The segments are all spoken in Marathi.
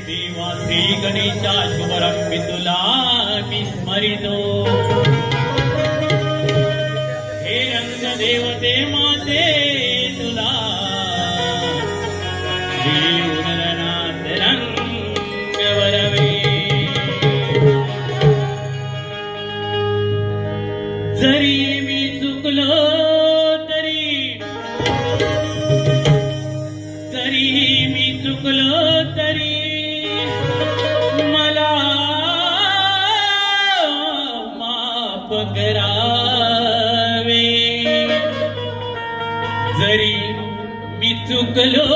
देवा श्री गणेशा शुभरंगी तुला मी स्मरितो हे रंग देवते माते तुला श्री उदरनाथ रंग वरवे जरी मी चुकलो तरी मला माफ करावे जरी मी चुकलो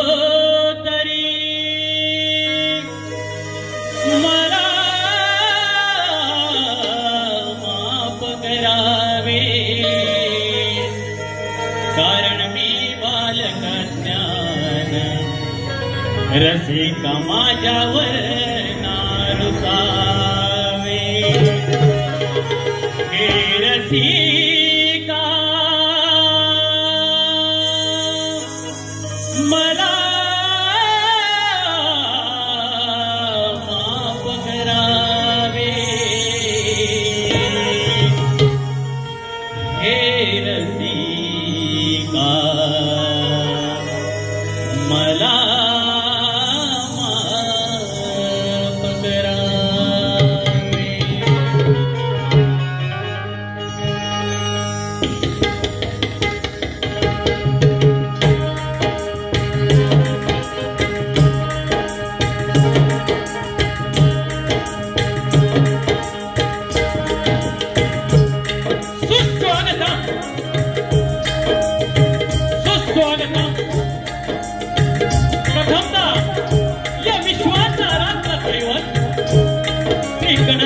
तरी मला माफ करावे कारण मी बालकन्यान रसिका माझ्यावर नारुसावे हे रसिका मला माफ करावे हे रसिका मला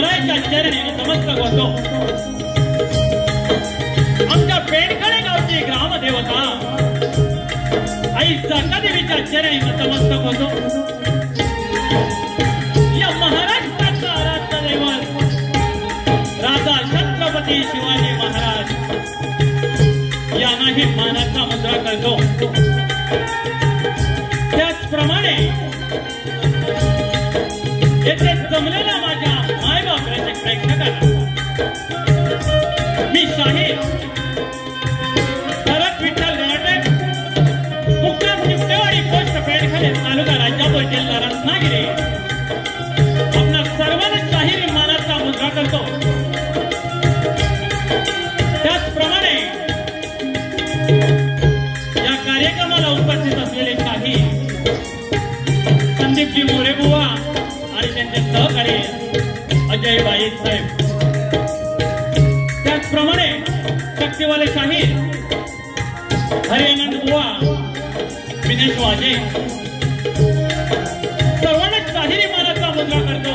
नमस्कार होतो आमच्या पेडकडे गावची ग्रामदेवता आई जाकादेवीच्या चरणी नतमस्तक होतो या महाराष्ट्राचा आराध्य दैवत राजा छत्रपती शिवाजी महाराज यांनाही मानाचा मुद्रा करतो त्याचप्रमाणे येथे जमलेल्या माझ्या मायबापाच्या प्रेक्षकांना मी शाहीर शरद विठ्ठल गराटे मुक्काम चिमटेवाडी पोस्ट पेडखाने तालुका राजापूर जिल्हा रत्नागिरी आपल्या सर्वांना शाहिरी मानाचा मुद्रा करतो त्याचप्रमाणे या कार्यक्रमाला उपस्थित असलेले शाहीर संदीपजी मोरेबुवा आणि त्यांचे सहकारी अजय बाई साहेब त्याचप्रमाणे शक्तीवाले शाहीर हरियानंद बुवा विनेश वाजे सर्वांनाच शाहिरी मानाचा मुद्रा करतो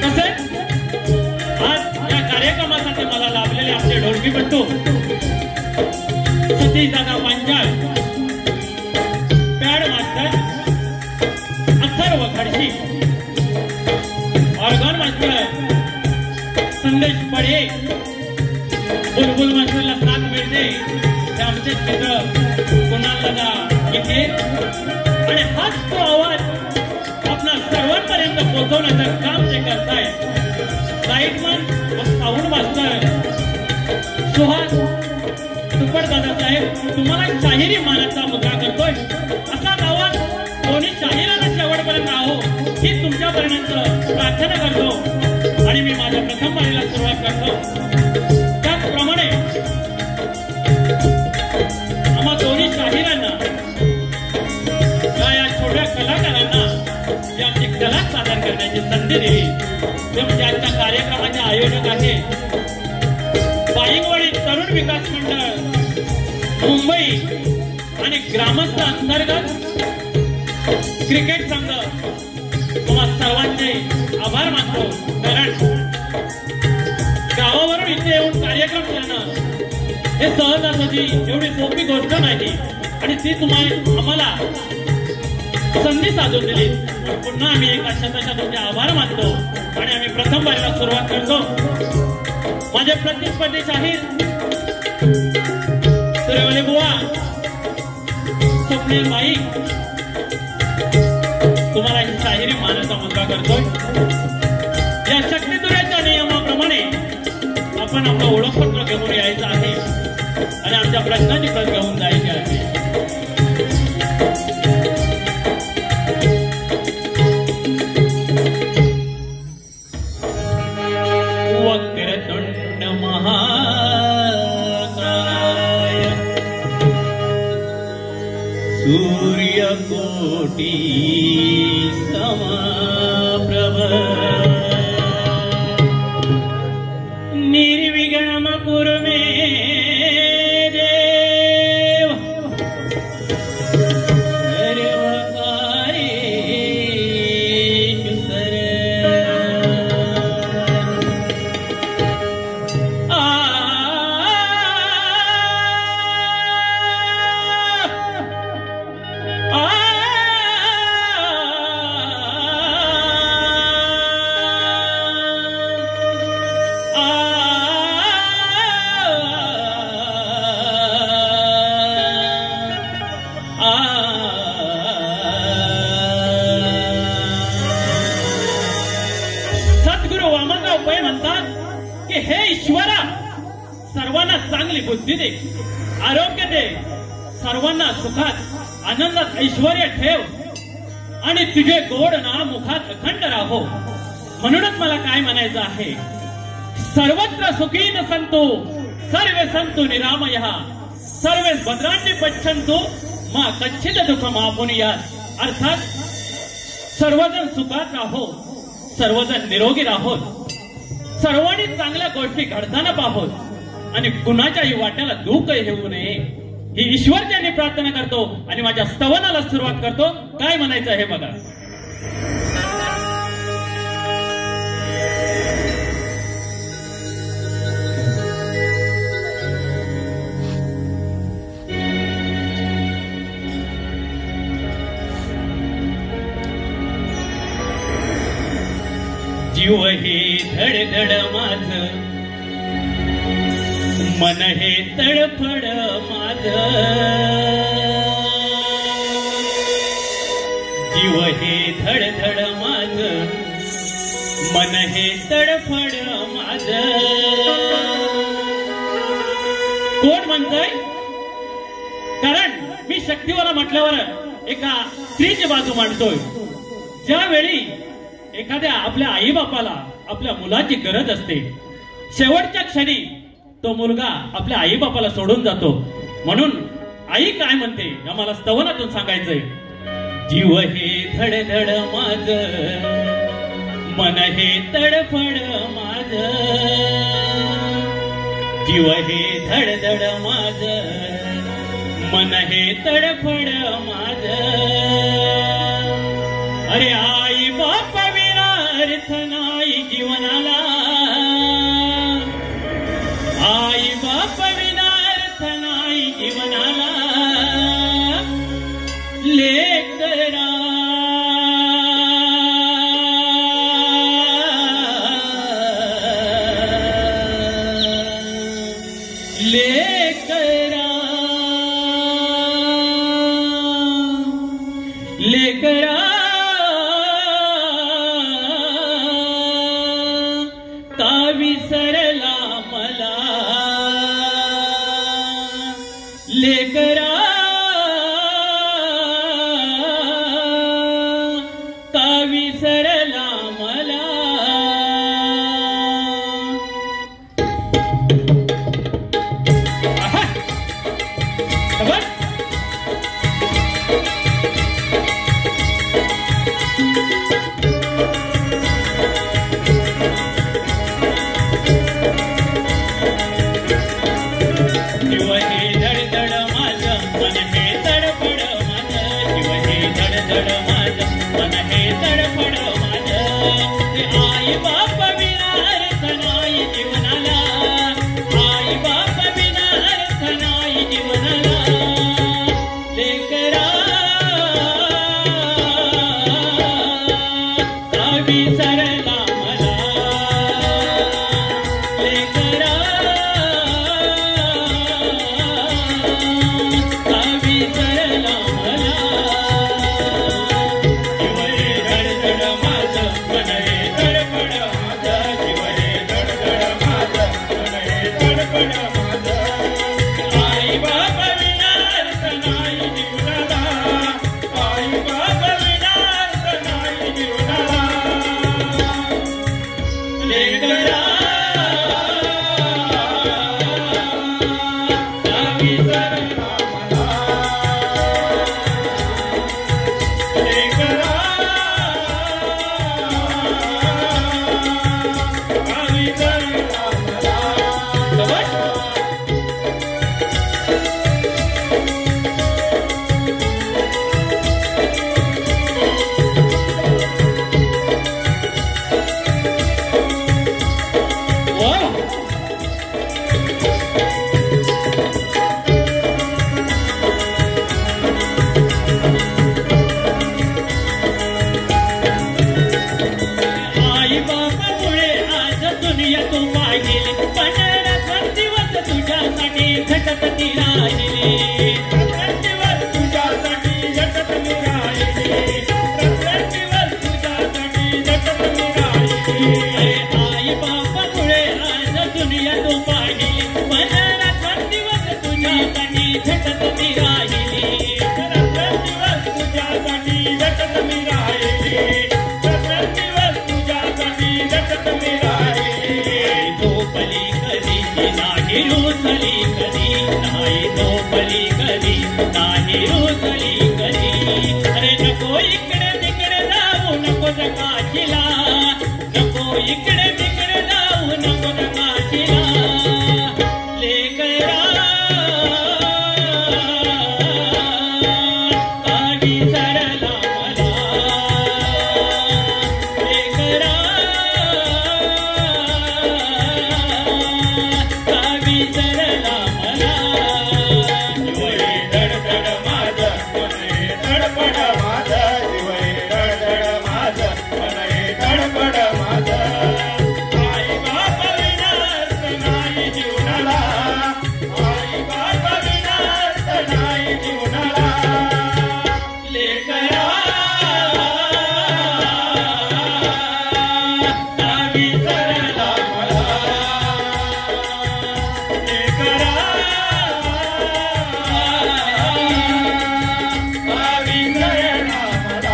तसेच आज या कार्यक्रमासाठी मला लाभलेले आपले ढोलकीपट्टू सतीश दादा Panchal pad master Atharva Khadshi organ master Sandesh Pade बुलबुल मास्टरला साथ मिळते ते आमचे मित्र कुणाल दादा इथे आणि हाच तो आवाज आपल्या सर्वांपर्यंत पोहोचवण्याचं काम ते करताय लाईटमन व साऊंड मास्टर सुहास तुपड दादा साहेब तुम्हाला शाहिरी मानाचा मुद्रा करतोय असा दावा कोणी शाहिराला शेवटपर्यंत राहो ही तुमच्यापर्यंत प्रार्थना करतो आणि मी माझ्या प्रथम बारीला सुरुवात करतो त्याचप्रमाणे आम्हा दोन्ही शाहिरांना या छोट्या कलाकारांना जी आमची कला सादर करण्याची संधी दिली ते म्हणजे आजच्या कार्यक्रमाचे आयोजक आहे बाईंगवाडी तरुण विकास मंडळ मुंबई आणि ग्रामस्थ अंतर्गत क्रिकेट संघ तुम्हा सर्वांचे आभार मानतो कारण गावावरून इथे येऊन कार्यक्रम करणं हे सहजासहजी एवढी सोपी गोष्ट नाही आणि ती आम्हाला संधी साधून दिली पुन्हा आम्ही एक अशातशा तुमचे आभार मानतो आणि आम्ही प्रथम बारीला सुरुवात करतो माझे प्रतिस्पर्धी शाहीर सुरेवाले बुवा स्वप्नील बाई तुम्हाला ही शाहिरी मानाचा मुद्रा करतोय. या शक्तितुऱ्याच्या नियमाप्रमाणे आपण आपलं ओळखपत्र घेऊन यायचं आहे आणि आमच्या प्रश्नाची प्रत घेऊन जायची आहे. वक्रतुंड महाकाय सूर्यकोटी समप्रभ निर्विघ्नं कुरु मे देव सर्वकार्येषु सर्वांना चांगली बुद्धी दे, आरोग्य दे, सर्वांना सुखात आनंदात ऐश्वर्य ठेव आणि तुझे गोड नाम मुखात अखंड राहो. म्हणूनच मला काय म्हणायचं आहे, सर्वत्र सुखीन संतो सर्वे संतो निरामयः सर्वे भद्रांनी पच्छन्तु मा कच्चित दुःखम आपुनियात. अर्थात सर्वजण सुखात राहो, सर्वजण निरोगी राहोत, सर्वांनी चांगल्या गोष्टी घडताना पाहोत आणि कुणाच्याही वाट्याला दुःख येऊ नये ही ईश्वरच्याने प्रार्थना करतो आणि माझ्या स्तवनाला सुरुवात करतो. काय म्हणायचं हे बघा. जीव हे धडधड माझ, मन हे तडफड माझ, जीव हे धडधड माझ, मन हे तडफड माझ. कोण म्हणतंय? कारण मी शक्तीवाला म्हटल्यावर एका स्त्रीची बाजू मांडतोय. ज्यावेळी एखाद्या आपल्या आई बापाला आपल्या मुलाची गरज असते, शेवटच्या क्षणी तो मुलगा आपल्या आई बापाला सोडून जातो. म्हणून आई काय म्हणते आम्हाला स्तवनातून सांगायचंय. जीव हे धडधड माझ, मन हे तडफड माझ, जीव हे धडधड माझ, मन हे तडफड माझ. अरे आई बाप विना अर्थ नाही जीवनाला, आई बाप विना अर्थ नाही जीवनाला. लेकरा लेकरा लेकरा का विसरला मला. लेकरा का विसरला मला. जीव हे धडधड माझं, मन हे तडफड माझं, जीव हे धडधड माझं, मन हे तडफड माझं. आई बाप विना अर्थ नाही जीवनाला, आई बाप विना अर्थ नाही जीवनाला. लेकरा का विसरला मला. लेकरा विसरला मला. जीव हे धडधड लेकरा झटकती राहिली दिवस तुझ्यासाठी झटकती राहिली दिवस तुझ्यासाठी झटकती राहिली आई बापामुळे आज दुनिया तू पाहिली पण दिवस तुझ्यासाठी झटकती राहिली दिवस तुझ्यासाठी झटकती राहिली दिवस तुझ्यासाठी झटकती राहिली झोपली कधी नाही रुसली कधी नाही झोपली कधी नाही रुसली कधी अरे नको इकडे तिकडे जाऊ नको जगाशीला नको इकडे तिकडे जाऊ नको जगाशीला लेकरा काही सरला मला लेकरा काही सरला मला धडधड माझं मने धडपड माझं दिवय धडधड माझं मने धडपड माझं आई बाप विनार्थ नाही जीवनाला आई बाप विनार्थ नाही जीवनाला लेकरा काही सरला मला लेकरा काही सरला मला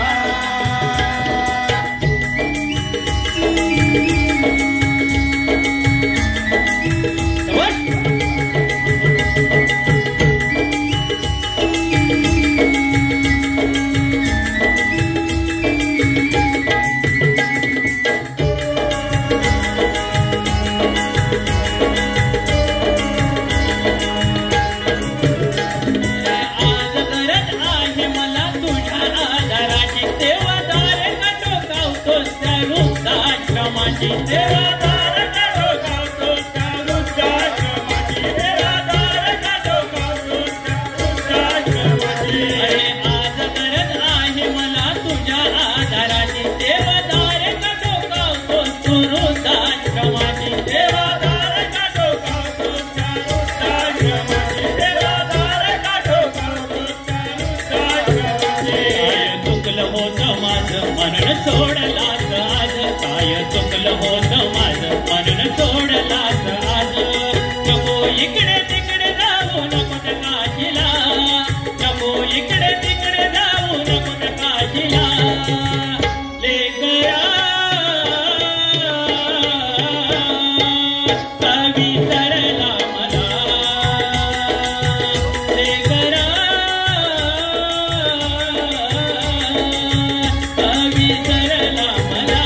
आज गरज आहे मला तुझ्या आधाराची देवादार का डोकावतोस त्या वृद्धाश्रमाची देवादार का डोकावतोस त्या वृद्धाश्रमाची देवादार का डोकावतोस त्या वृद्धाश्रमाची अरे आज गरज आहे मला तुझ्या आधाराची देवादार का डोकावतोस तू वृद्धाश्रमाची देवादार का डोकावतोस त्या वृद्धाश्रमाची देवादार का डोकावतोस त्या वृद्धाश्रमाची चुकलं होतं माझं मरण सोडलास आज काय चुकलं होतं माझं मरण सोडलास आज नको इकडे तिकडे जाऊ नको त्या काशीला नको इकडे तिकडे जाऊ नको त्या काशीला लेकरा काही सरला मला लेकरा काही सरला मला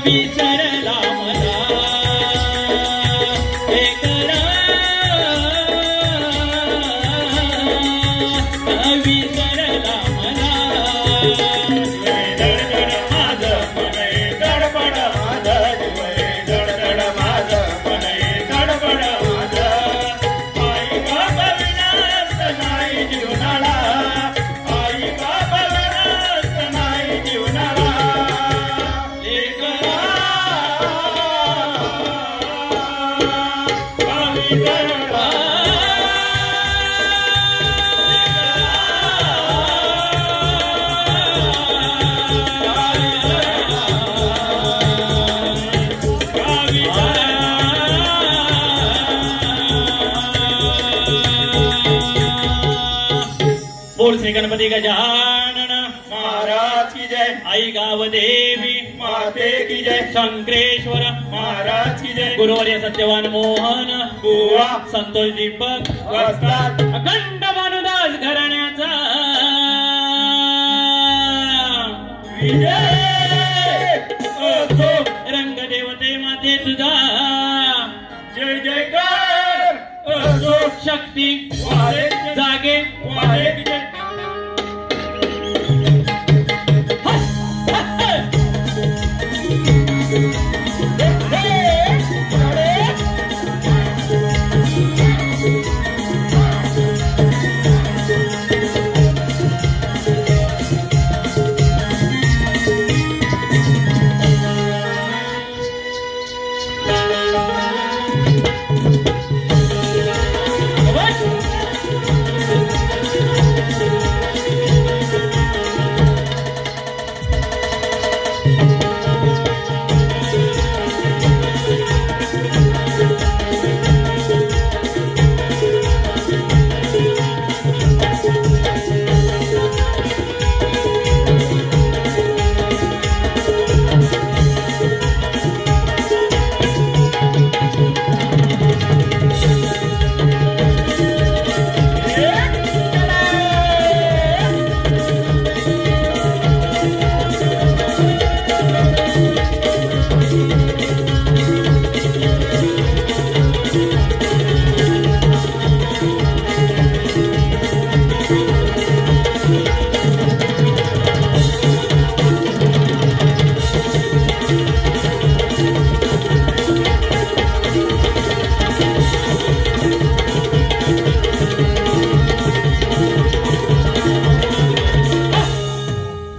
विसरला मला एकरा विसरला मला दडदड माझं मने दडबड माझं दडदड माझं मने दडबड माझं आई बाबा विनाश नाही जीवनाला आई बाबा विनाश नाही जीवनाला एकरा विसरला बोल श्री गणपती गजानन महाराज की जय आई गावदेवी माते की जय शंकरेश्वर महाराज की जय गुरुवर्य सत्यवान मोहन बुवा संतोष दीपक वस्ताद अखंड भानुदास घराण्याचा विजय असो रंगदेवते माते तुझा जय जयकार असो शक्ती वारे जागे वारे की जय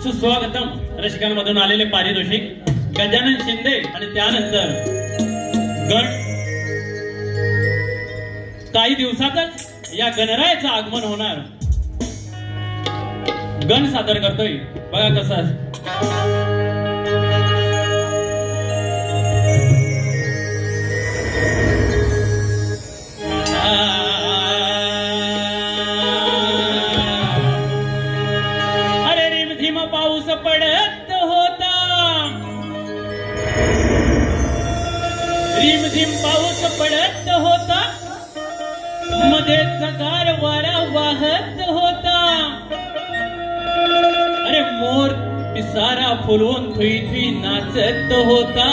सुस्वागतम रसिकांमधून आलेले पारितोषिक गजानन शिंदे आणि त्यानंतर गण काही दिवसातच या गणरायाचं आगमन होणार गण सादर करतोय बघा कसं पाऊस पडत होता रिमझिम पाऊस पडत होता मध्येच गार वारा वाहत होता अरे मोर पिसारा फुलवून थुई थुई नाचत होता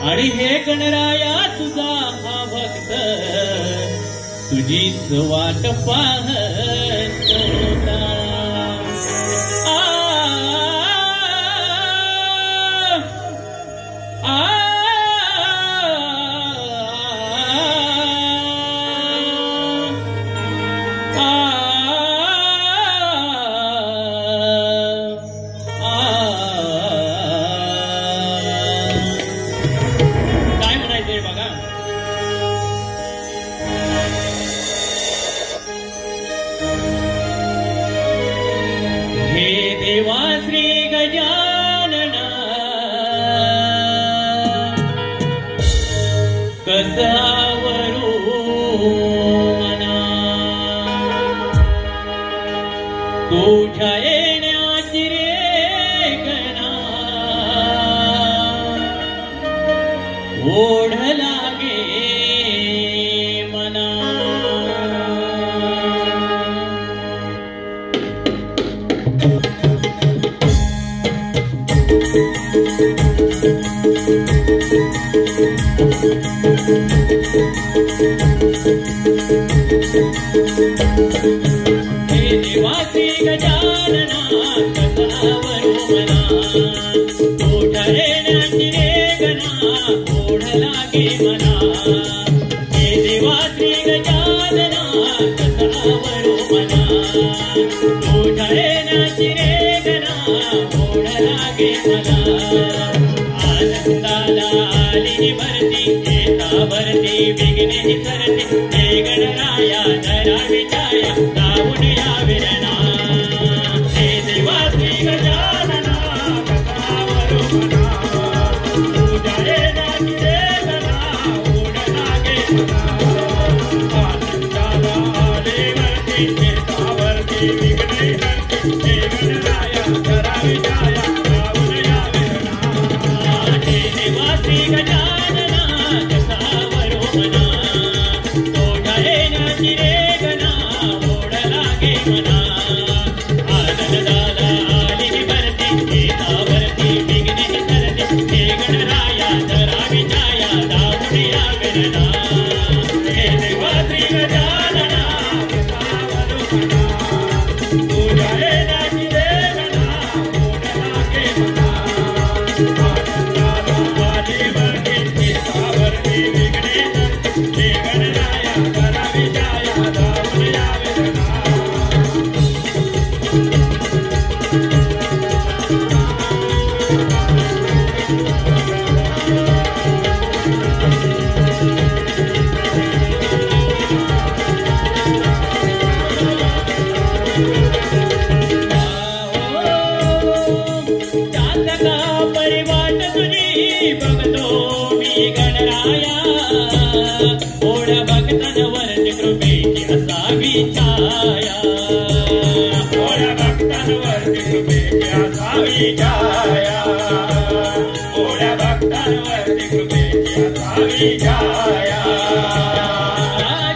आणि हे गणराया तुझा हा भक्त तुझीच वाट पाहत होता काय म्हणायचंय बघा हे देवा श्री गजानना कसावरू मना तुझ्या येण्याची रे गणा ओढ लागे मना गजानना कसावरो मना ओढळण्याची रेगना ओढ लागे मना हे देवा श्री गजानना कसावरो मना ओढळण्याची रेगना ओढ लागे मना आनंदाला आली भरती येता भरती विघ्ने सरती हे गणराया जरा विचाया जाऊन या विरणा गजानना कसावरो मना उजळण्याची रेगना ओढ लागे मना आनंदाला आले वरती येतावरती विघ्ने सरती हे गणराया जरा विचाया जाऊन या विरणा हे देवा श्री गजानना कसावरो मना उजळण्याची रेगना ओढ लागे मना बघतो मी गणराया ओढ भक्तांवरती कृपेची असावी छाया ओढ भक्तांवरती कृपेची असावी छाया ओढ भक्तांवरती कृपेची असावी छाया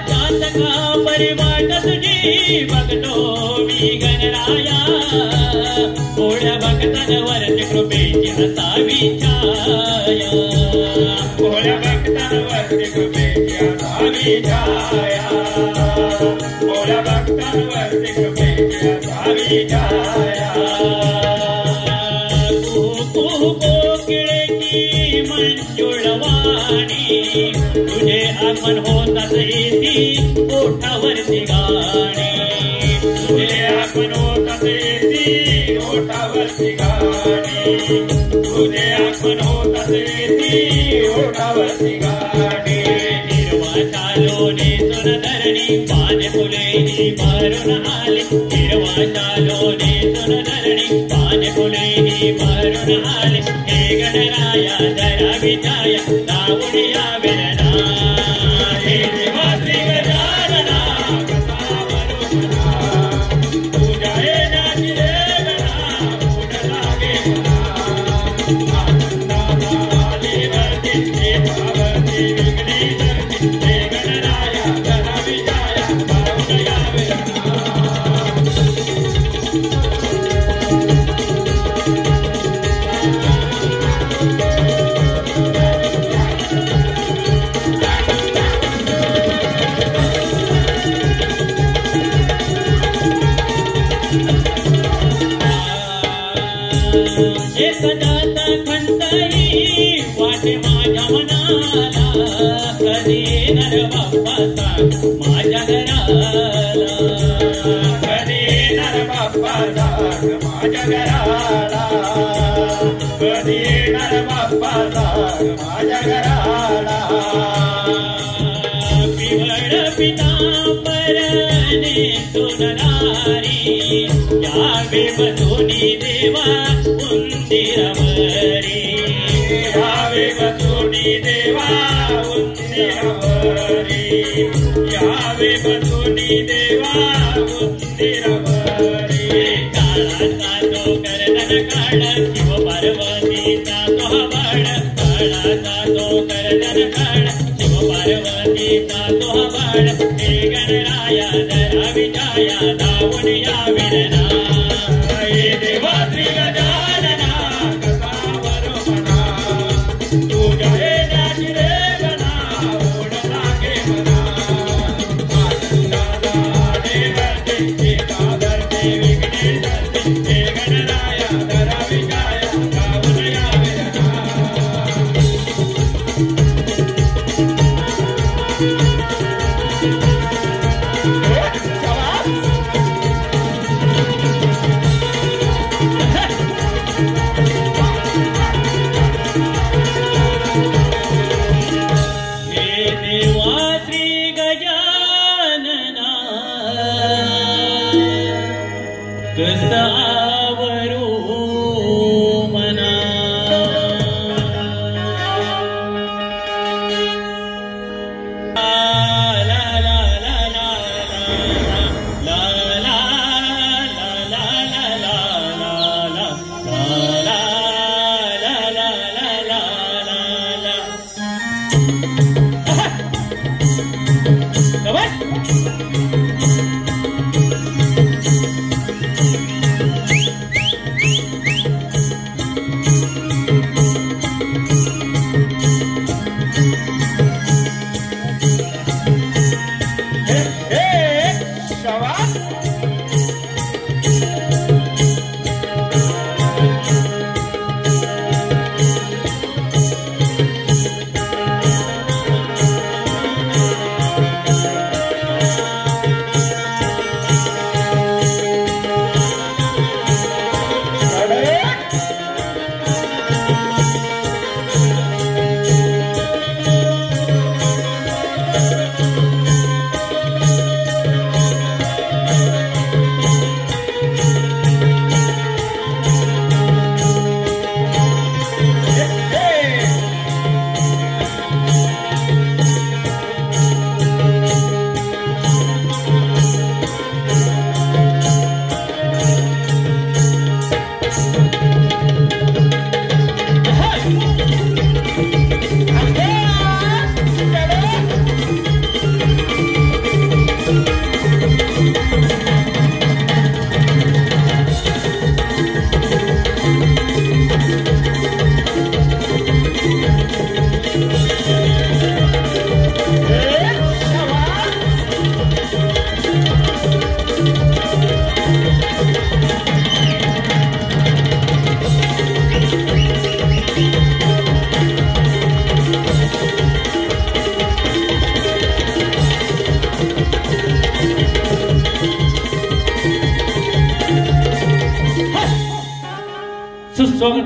चांदका परिवाट तुझी बघतो मी गणराया ओढ भक्तांवरती कृपेची असावी छाया ओढ भक्तांवरती कृपेची असावी छाया ओढ भक्तांवरती कृपेची असावी छाया कोकिळेची मंजुळवाणी तुझे आगमन होताच येती ओठावरती गाणी तुझे आगमन होताच येती ओठावरती गाणी तुझे आगमन होताच येती ओठावरती गाणी हिरवा शालोने सुनधरणी पाने फुलेही भरून आले हिरवा शालोने सुनधरणी पाने फुलेही भरून आले हे गणराया जरा विचाया जाऊन या विरणा हे देवा श्री गजानना कसावरो मना उजळण्याची रेगना ओढ लागे मना आनंदाला आली वरती येतावरती विघ्ने सरती हे गणराया जरा विचाया जाऊन या विरणा सदाता खंतही वाटे माझ्या मनाला कधी येणार बाप्पाचा माझ्या घराला कधी येणार बाप्पाचा माझ्या घराला कधी येणार बाप्पाचा माझ्या घराला पिवळ पितांबरने सोनरारी यावे बसोनी देवा उंदिरावरी यावे बसोनी देवा उंदिरावरी यावे बसोनी देवा उंदिरावरी काळाचा तो करदन काळ शिव पार्वतीचा तो हवळ काळाचा तो करदन काळ शिव पार्वतीचा तो हवळ हे गणराया जरा विचाया जाऊन या विरणा हे देवा श्री गजानना कसावरो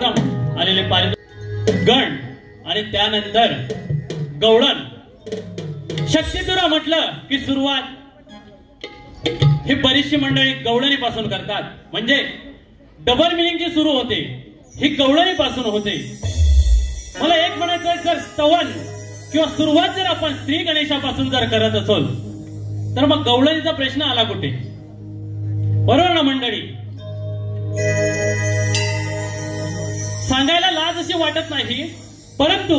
सर्वप्रथम आलेले गण आणि त्यानंतर गवळण. शक्तितुरा म्हटलं की सुरुवात ही बरीचशी मंडळी गवळणीपासून करतात. म्हणजे डबल मिनिंग जी सुरू होते ही गवळणीपासून होते. मला एक म्हणायचं, जर स्तवन किंवा सुरुवात जर आपण श्री गणेशापासून जर करत असोल तर मग गवळणीचा प्रश्न आला कुठे? बरोबर ना मंडळी? सांगायला लाज अशी वाटत नाही, परंतु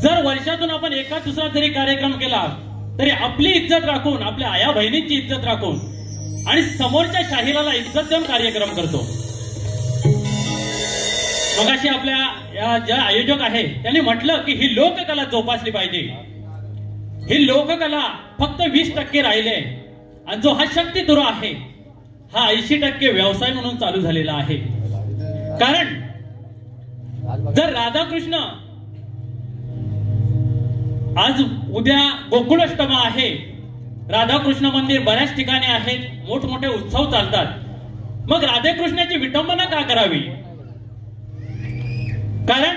जर वर्षातून आपण एका दुसरा जरी कार्यक्रम केला तरी आपली इज्जत राखून, आपल्या आया बहिणींची इज्जत राखून आणि समोरच्या शाहिराला इज्जत देऊन कार्यक्रम करतो. मगाशी आपल्या या ज्या आयोजक आहे त्यांनी म्हटलं की ही लोककला जोपासली पाहिजे. ही लोककला फक्त 20% राहिले आणि जो हा शक्तितुरा आहे हा 80% व्यवसाय म्हणून चालू झालेला आहे. कारण जर राधाकृष्ण, आज उद्या गोकुळाष्टमी आहे, राधाकृष्ण मंदिर बऱ्याच ठिकाणी आहेत, मोठमोठे उत्सव चालतात, मग राधाकृष्णाची विटंबना का करावी? कारण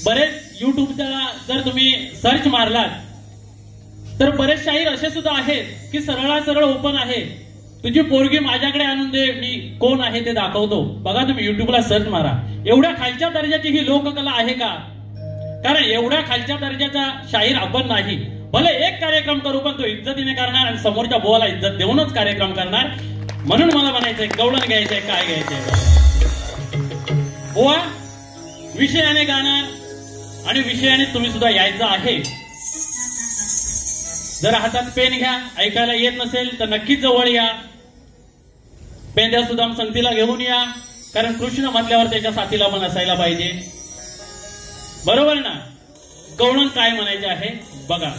बरेच युट्यूबला जर तुम्ही सर्च मारलात तर बरेच शाहीर असे सुद्धा आहेत की सरळ ओपन आहे, तुझी पोरगी माझ्याकडे आणून दे, मी कोण आहे ते दाखवतो. बघा तुम्ही युट्यूबला सर्च मारा. एवढ्या खालच्या दर्जाची ही लोककला आहे का? कारण एवढ्या खालच्या दर्जाचा शाहीर आपण नाही. भले एक कार्यक्रम करू पण तो इज्जतीने करणार आणि समोरच्या बोवाला इज्जत देऊनच कार्यक्रम करणार. म्हणून मला म्हणायचंय, गवळण घ्यायचंय, काय घ्यायचंय? बोवा विषयाने गाणार आणि विषयाने तुम्ही सुद्धा यायचं आहे. जर हातात पेन घ्या, ऐकायला येत नसेल तर नक्कीच जवळ या. पेंद्या सुद्धा संगतीला घेऊन या, कारण कृष्ण म्हटल्यावर त्याच्या साथीला पण असायला पाहिजे. बरोबर ना? गवळण काय म्हणायचे आहे बघा.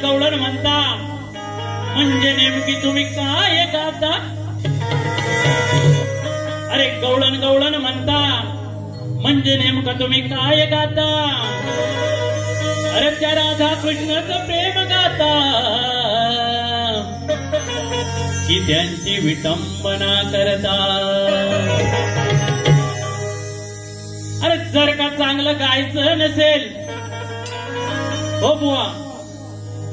गवळण म्हणता म्हणजे नेमकी तुम्ही काय गाता? अरे गवळण म्हणता म्हणजे नेमकं तुम्ही काय गाता? अरे त्या राधा कृष्णाचं प्रेम गाता की त्यांची विटंबना करता? अरे जर का चांगलं गायचं नसेल, हो बुवा,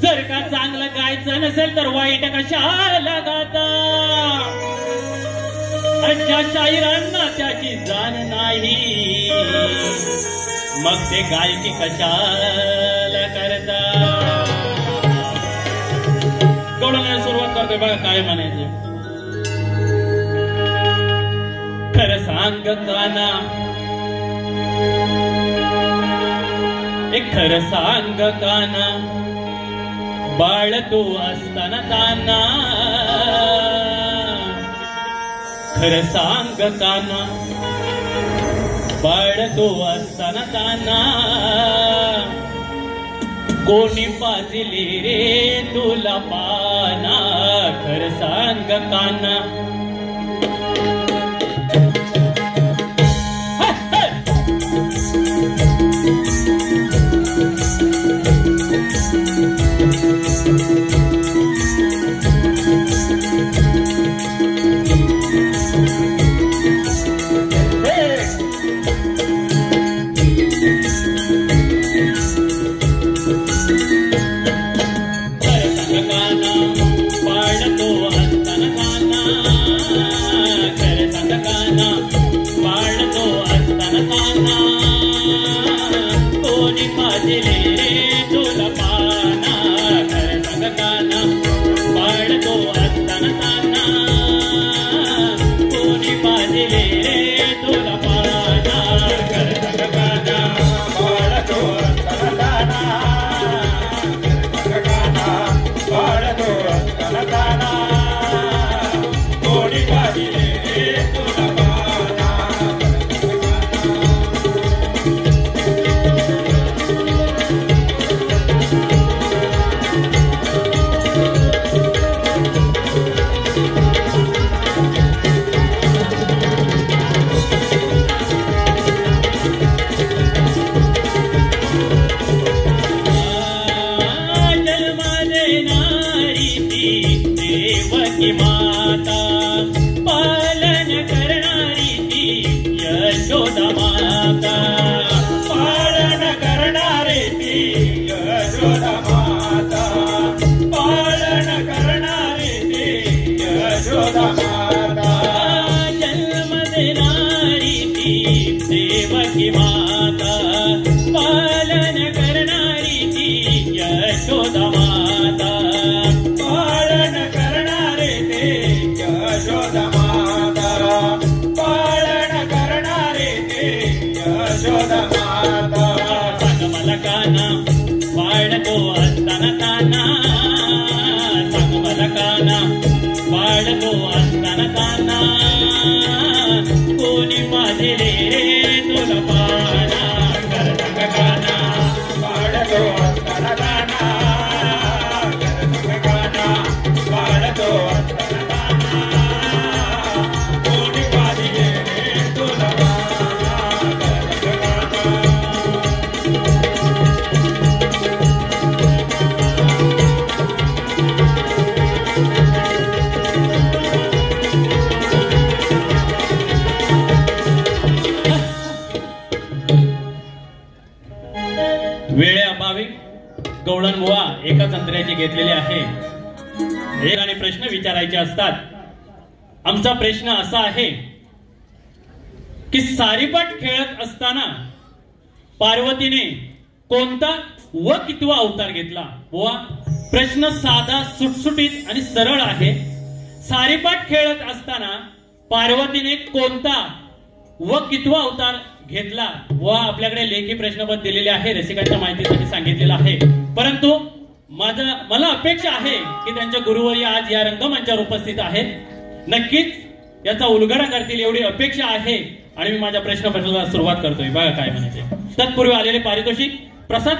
जर का चांगलं गायचं नसेल तर वाईट कशाला गाता? ज्या शाहिरांना त्याची जाण नाही मग ते गायकी कशाला करता? गवळणाला सुरुवात करतोय बघा काय म्हणायचं. खरं सांग काना, एक खरं सांग काना, बाळ तू असताना ताना. खरं सांग काना, बाळ तू असताना ताना. कोणी पाजली रे तुला पाना? खरं सांग काना. काना, बाळ तो असताना काना. देवकी माता, पालन करणारी ती यशोदा माता, पालन करणारे ते यशोदा माता, पालन करणारे ते यशोदा माता. सांग मला काना वाढतो असताना ताना, सांग मला काना वाढतो असताना ताना, कोणी माझे रे तुला पाना, करतंग गाना वाढतो असताना गाना, करतंग गाना वाढतो असताना गाना, कोणी पाहिजे रे तुला गाना, करतंग गाना. वेळेअभावी गवळण बुवा एकाच अंतराची घेतलेली आहे. एक आणि प्रश्न विचारायचे असतात. आमचा प्रश्न असा आहे की सारीपाट खेळत असताना पार्वतीने कोणता व कितवा अवतार घेतला? बुवा प्रश्न साधा सुटसुटीत आणि सरळ आहे. सारीपाट खेळत असताना पार्वतीने कोणता व कितवा अवतार घेतला? व आपल्याकडे लेखी प्रश्नपत्र दिलेले आहे, रसिकांच्या माहितीसाठी सांगितलेलं आहे. परंतु मला अपेक्षा आहे की त्यांच्या गुरुवर्य आज या रंगमंचावर उपस्थित आहेत, नक्कीच याचा उलगडा करतील एवढी अपेक्षा आहे. आणि मी माझ्या प्रश्नपत्राला सुरुवात करतोय. बघा काय म्हणायचे. तत्पूर्वी आलेले पारितोषिक प्रसाद.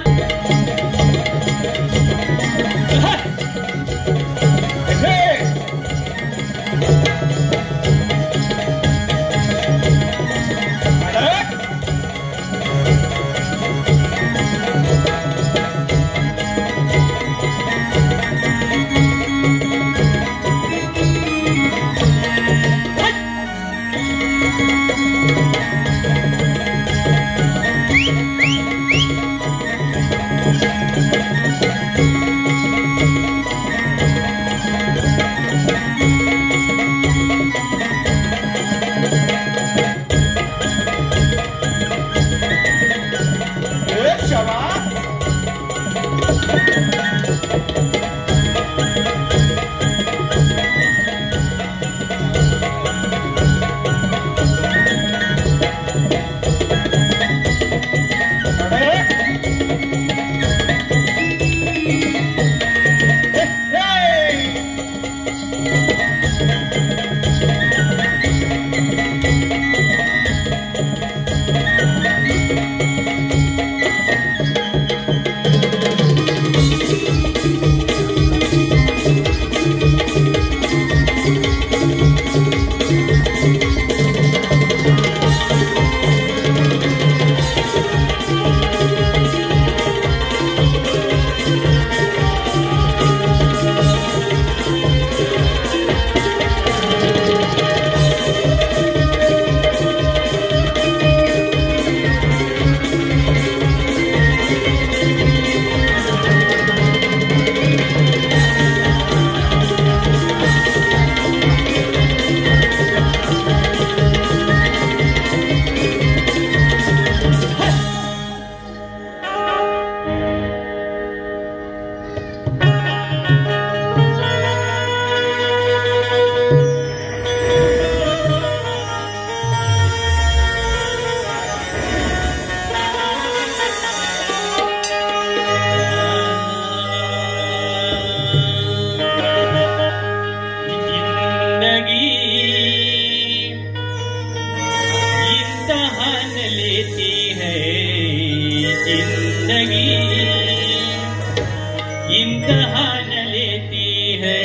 इम्तिहान लेती है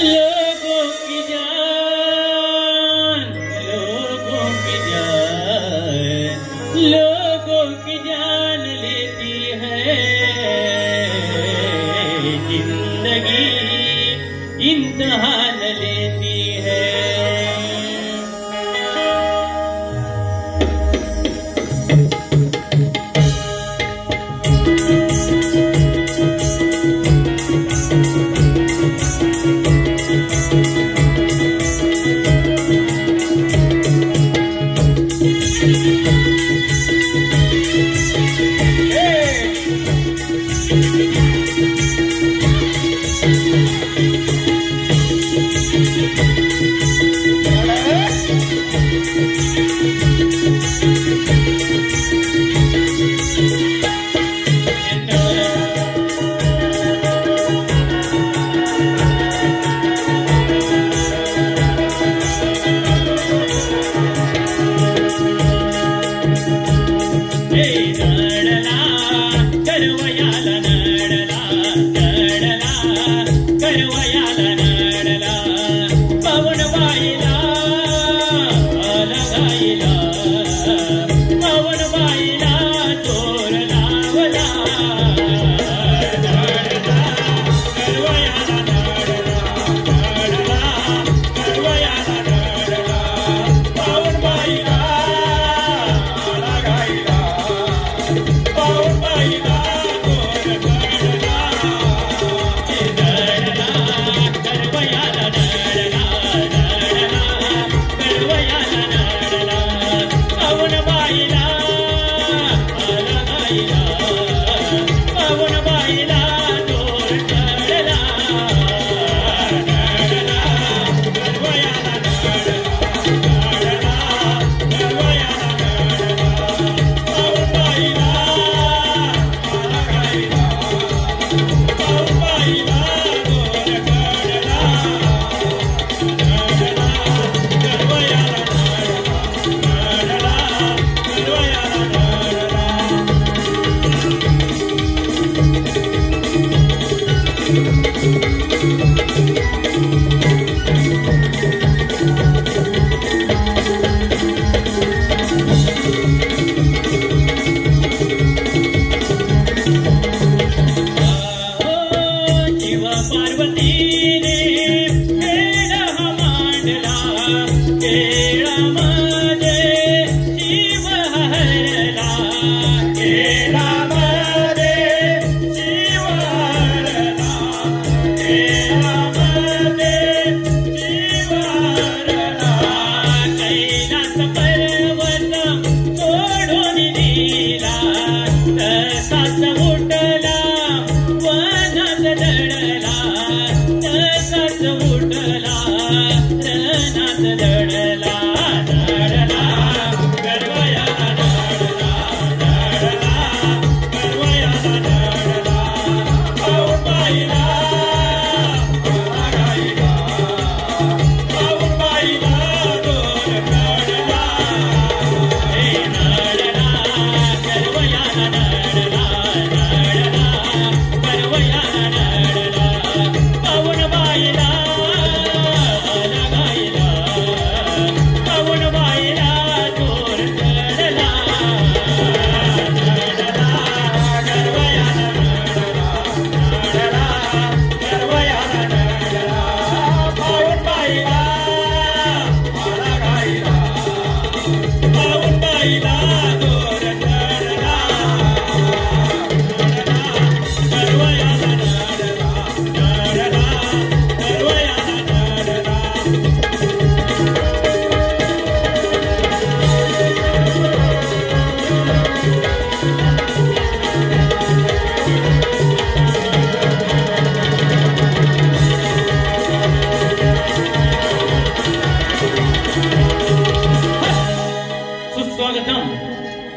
लोगों की जान, लोगों की जान, लोगों की जान लेती है जिंदगी, इम्तिहान लेती है।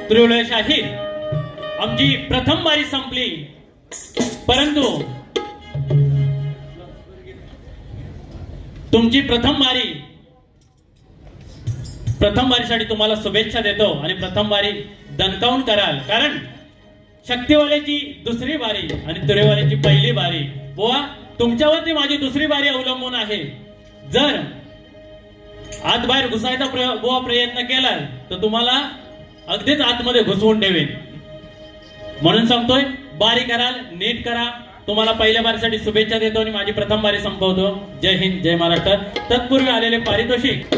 तुरवले शाहीर आमची प्रथम बारी संपली, परंतु तुमची प्रथम बारीसाठी तुम्हाला शुभेच्छा देतो आणि प्रथम बारी दणकावून कराल, कारण शक्तीवाल्याची दुसरी बारी आणि तुरेवाल्याची पहिली बारी. बुवा तुमच्यावरती माझी दुसरी बारी अवलंबून आहे. जर आत बाहेर घुसायचा बुवा प्रयत्न केला तर तुम्हाला अगदीच आतमध्ये घुसवून ठेवेन. म्हणून सांगतोय बारी कराल, नीट करा. तुम्हाला पहिल्या बारीसाठी शुभेच्छा देतो आणि माझी प्रथम बारी संपवतो. जय हिंद, जय महाराष्ट्र. तत्पूर्वी आलेले पारितोषिक